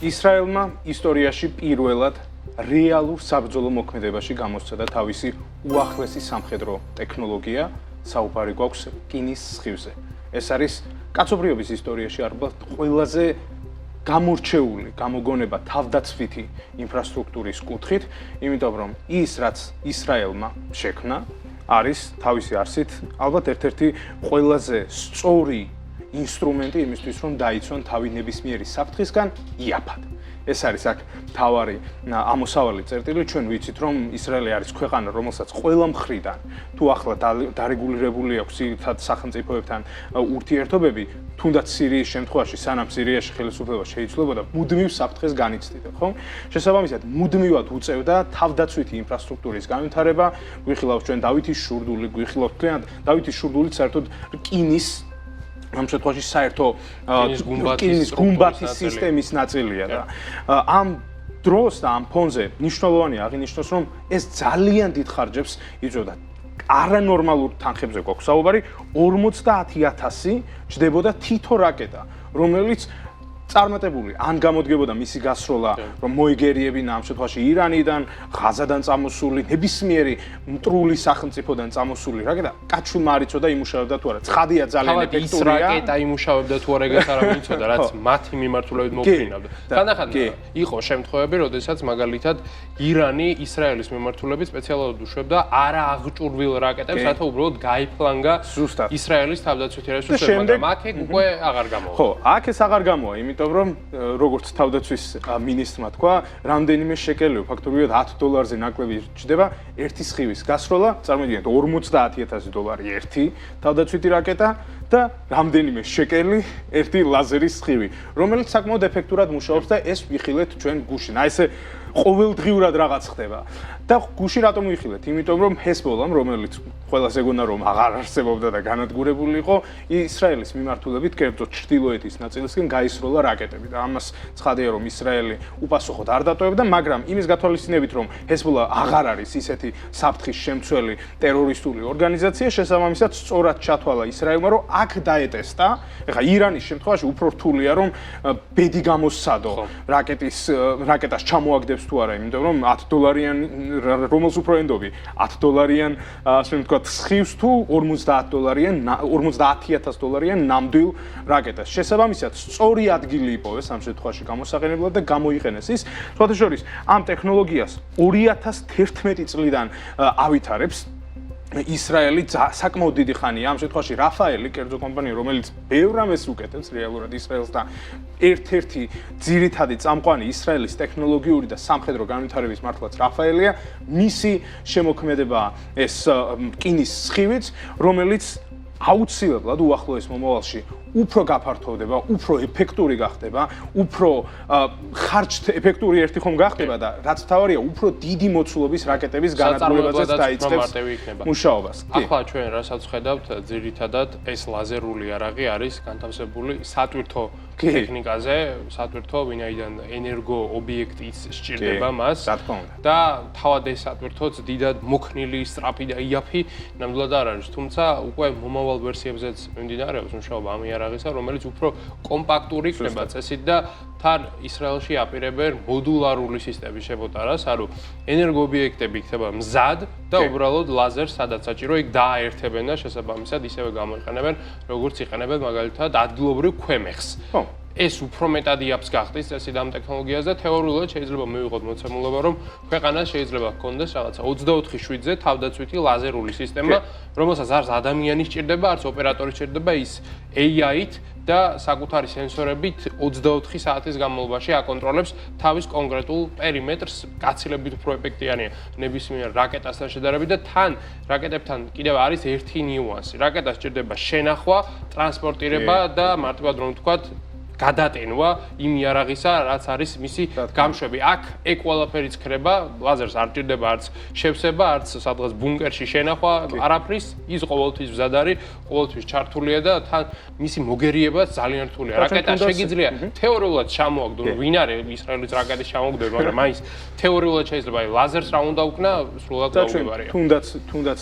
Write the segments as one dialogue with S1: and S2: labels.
S1: ისრაელმა ისტორიაში პირველად რეალურ საბრძოლო მოქმედებაში გამოსცადა თავისი უახლესი სამხედრო ტექნოლოგია, საუბარი გვაქვს რკინის სხივზე. ეს არის კაცობრიობის ისტორიაში ალბათ ყველაზე გამორჩეული გამოგონება თავდაცვითი ინფრასტრუქტურის კუთხით, იმიტომ რომ ის რაც ისრაელმა შექმნა არის თავისი არსით ალბათ ერთ-ერთი ყველაზე სწორი ინსტრუმენტი იმისთვის, რომ დაიცვან თავი ნებისმიერი საფრთხისგან იაფად. ეს არის აქ თავარი ამოსავალი წერტილი, ჩვენ ვიცით, რომ ისრაელი არის ქვეყანა, რომელსაც ყველა მხრიდან თუ ახლა დარეგულირებული აქვს ძირითად სახელმწიფოებთან ურთიერთობები, თუნდაც სირიის შემთხვევაში, სანამ სირიაში ხელისუფლება შეიცვლებოდა, მუდმივ საფრთხეს განიცდიდა, ხო? შესაბამისად, მუდმივად უწევდა თავდაცვითი ინფრასტრუქტურის განვითარება, გვიხილავს ჩვენ დავითის შურდული, გვიხილავს თქვენ დავითის შურდული საერთოდ რკინის ამ შემთხვევაში საერთო რკინის გუმბათის სისტემის ნაწილია და ამ დროს და ამ ფონზე მნიშვნელოვანია აღინიშნოს, რომ ეს ძალიან დიდ ხარჯებს იწვევდა. არანორმალურ თანხებზე გვაქვს საუბარი, 50,000 ჯდებოდა თითო რაკეტა, რომელიც წარმატებული ან გამოდგებოდა მისი გასროლა, რომ მოიგერიებინა ამ შემთხვევაში ირანიდან, ღაზადან წამოსული, ნებისმიერი მტრული სახელმწიფოდან წამოსული რაკეტა, კაჩვილმა არ იცოდა იმუშავებდა თუ არა. ცხადია ძალიან ეფექტურია.
S2: ის რაკეტა იმუშავებდა თუ არა, ეგეც არ ვიცოდა, რაც მათი მიმართულებით მოფრინავდა. განახად იყო შემთხვევები, როდესაც მაგალითად ირანი ისრაელის მიმართულებით სპეციალურად უშვებდა არააღჭურვილ რაკეტებს, რათა უბრალოდ გაიფლანგა ისრაელის თავდაცვითი რესურსები, მაგრამ აქ უკვე აღარ გამოვა.
S1: ხო, აქ ეს აღარ გამოვა, იმიტომ რომ როგორც თავდაცვის მინისტრმა თქვა, რამდენიმე შეკელია, ფაქტობრივად $10-ზე ნაკლები ჯდება ერთი სხივის გასროლა, წარმოგიდგენთ $50,000 ერთი თავდაცვითი რაკეტა და რამდენიმე შეკელი ერთი ლაზერის სხივი, რომელიც საკმაოდ ეფექტურად მუშაობს და ეს ვიხილეთ ჩვენ გუშინ. აი ესე ყოველდღიურად რაღაც ხდება. და გუში რატომ ვიხილეთ? იმიტომ რომ ჰეზბოლამ, რომელიც ყველაზე გონა რომ აღარ არსებობდა და განადგურებული იყო, ისრაელის მიმართულებით კერძოდ ჩრდილოეთის ნაწილისკენ გაისროლა რაკეტები და ამას ცხადია რომ ისრაელი უპასუხოდ არ დატოვებდა, მაგრამ იმის გათვალისწინებით რომ ჰეზბოლა აღარ არის ისეთი საფრთხის შემცველი ტერორისტული ორგანიზაცია, შესაბამისად სწორად ჩათვალა ისრაელმა რომ აქ დაეტესტა, ეხლა ირანის შემთხვევაში უფრო რთულია რომ ბედი გამოსცადო რაკეტას ჩამოაგდებს თუ არა, იმიტომ რომ $10 რომელს უფრო ენდობი $10 ასე ვთქვათ სხივს თუ $50,000 ნამდვილ რაკეტას. შესაბამისად, სწორი ადგილი იპოვეს ამ შემთხვევაში გამოსაყენებლად და გამოიყენეს ის. სხვათა შორის, ამ ტექნოლოგიას 2011 წლიდან ავითარებს ისრაელი საკმაოდ დიდი ხანია, ამ შემთხვევაში რაფაელი, კერძო კომპანია, რომელიც ბევრ რამეს უკეთებს რეალურად ისრაელს და ერთ-ერთი ძირითადი წამყვანი ისრაელის ტექნოლოგიური და სამხედრო განვითარების მართლაც რაფაელია, მისი შემოქმედებაა ეს რკინის სხივიც, რომელიც აუცილებლად უახლოეს მომავალში უფრო გაფართოვდება, უფრო ეფექტური გახდება, უფრო ხარჯთ ეფექტური ერთი ხომ გახდება და რაც თავარია, უფრო დიდი მოცულობის რაკეტების განადგურებაზეც დაიწყებს მუშაობას.
S2: ახლა ჩვენ რასაც ხედავთ, ძირითადად ეს ლაზერული იარაღი არის განთავსებული სატვირთო ტექნიკაზე, სატვირთო, ვინაიდან ენერგო ობიექტიც სჭირდება მას და თავად ეს სატვირთოც დიდად მოქნილი, სწრაფი და იაფი ნამდვილად არ არის, თუმცა უკვე მომავალ ვერსიებზეც მიმდინარეობს მუშაობა ამ იარაღისა, რომელიც უფრო კომპაქტური იქნება წესით და თან ისრაელში აპირებენ მოდულარული სისტემის შემოტარას, ანუ ენერგოობიექტები იქნება მზად და უბრალოდ ლაზერს სადაც საჭირო იქ დააერთებენ და შესაბამისად ისევე გამოიყენებენ, როგორც იყენებენ მაგალითად ადგილობრივ ქვემეხს. ეს უფრო მეტად იაფს გახდის წესით ამ ტექნოლოგიას და თეორიულად შეიძლება მივიღოთ მოცემულობა, რომ ქვეყანას შეიძლება ჰქონდეს რაღაცა 24/7-ზე თავდაცვითი ლაზერული სისტემა, რომელსაც არც ადამიანი სჭირდება, არც ოპერატორი სჭირდება, ის AI-ით და საკუთარი სენსორებით 24 საათის განმავლობაში აკონტროლებს თავის კონკრეტულ პერიმეტრს, გაცილებით უფრო ეფექტიანია ნებისმიერ რაკეტასთან შედარებით და თან რაკეტებთან კიდევ არის ერთი ნიუანსი. რაკეტას სჭირდება შენახვა, ტრანსპორტირება და მარტივად რომ ვთქვათ გადატენვა იმ იარაღისა, რაც არის მისი გამშვები. აქ ეგ ყველაფერიც ქრება, ლაზერს არ ჭირდება არც შევსება, არც სადღაც ბუნკერში შენახვა, არაფრის, ის ყოველთვის მზად არის, ყოველთვის ჩართულია და თან მისი მოგერიებაც ძალიან რთულია. რაკეტა შეგიძლია თეორიულად ჩამოაგდო, ვინ არის ისრაელის რაკეტის ჩამოგდება, მაგრამ მაინც თეორიულად შეიძლება ლაზერს რა უნდა უკნა, სრულად გაუგებარია.
S1: თუნდაც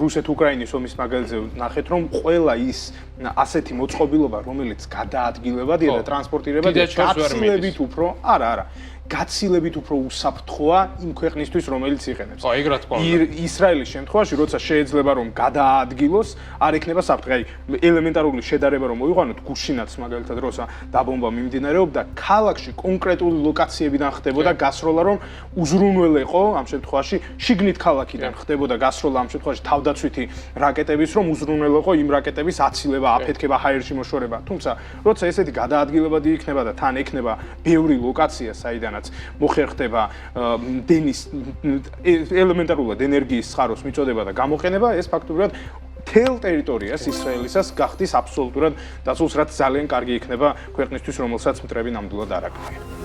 S1: რუსეთ-უკრაინის ომის მაგალითზე ნახეთ, რომ ყველა ის ასეთი მოწყობილობა, რომელიც გადაადგილებადია და ტრანსპორტირება გაცილებით უფრო, არა, გაცილებით უფრო უსაფრთხოა იმ ქვეყნისთვის, რომელიც იყენებს.
S2: ხო, ეგ რა თქმა უნდა.
S1: ისრაელის შემთხვევაში, როცა შეიძლება რომ გადაადგილოს, არ ექნება საფრთხე. აი, ელემენტარული შედარება რომ მოიყვანოთ, გუშინაც მაგალითად, როცა დაბომბვა მიმდინარეობდა, ქალაქში კონკრეტული ლოკაციებიდან ხდებოდა გასროლა, რომ უზრუნველეყო, ამ შემთხვევაში, შიგნით ქალაქიდან ხდებოდა გასროლა, ამ შემთხვევაში თავდაცვითი რაკეტების, რომ უზრუნველეყო იმ რაკეტების აცილება, აფეთქება, ჰაერში მოშორება. თუმცა, როცა ესეთი გადაადგილებადი იქნება და თან ექნება ბევრი ლოკაცია, საიდანაც მოხერხდება დენის ელემენტარულად ენერგიის წყაროს მიწოდება და გამოყენება, ეს ფაქტობრივად თელ ტერიტორიას ისრაელისას გახდის აბსოლუტურად დაცულს, რაც ძალიან კარგი იქნება ქვეყნისთვის, რომელსაც მტრები ნამდვილად არ აქვს.